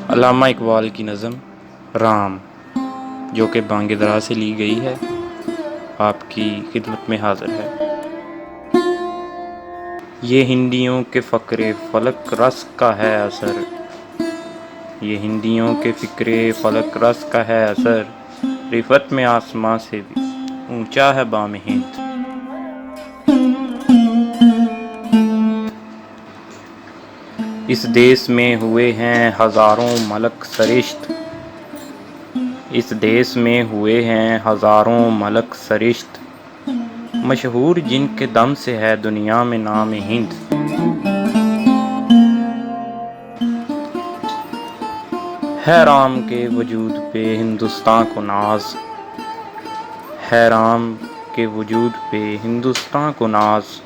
علامہ اقبال کی نظم رام، جو کہ بانگ درا سے لی گئی ہے، آپ کی خدمت میں حاضر ہے۔ یہ ہندیوں کے فقر فلک رس کا ہے اثر، یہ ہندیوں کے فکر فلک رس کا ہے اثر، رفعت میں آسماں سے بھی اونچا ہے بام ہند۔ اس دیس میں ہوئے ہیں ہزاروں ملک سرشت، اس دیس میں ہوئے ہیں ہزاروں ملک سرشت، مشہور جن کے دم سے ہے دنیا میں نام ہند۔ ہے رام کے وجود پہ ہندوستاں کو ناز، ہے رام کے وجود پہ ہندوستاں کو ناز،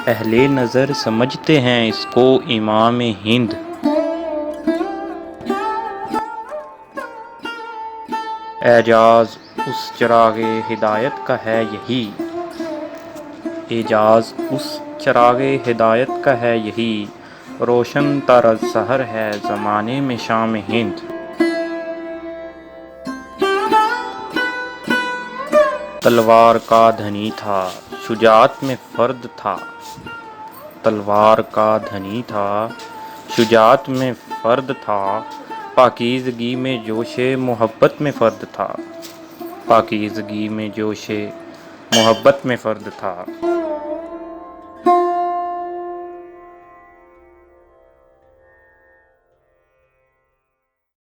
اہل نظر سمجھتے ہیں اس کو امام ہند۔ اعجاز اس چراغ ہدایت کا ہے یہی، اعجاز اس چراغ ہدایت کا ہے یہی، روشن تر از سحر ہے زمانے میں شام ہند۔ تلوار کا دھنی تھا شجاعت میں فرد تھا، تلوار کا دھنی تھا شجاعت میں فرد تھا، پاکیزگی میں جوش محبت میں فرد تھا، پاکیزگی میں جوش محبت میں فرد تھا۔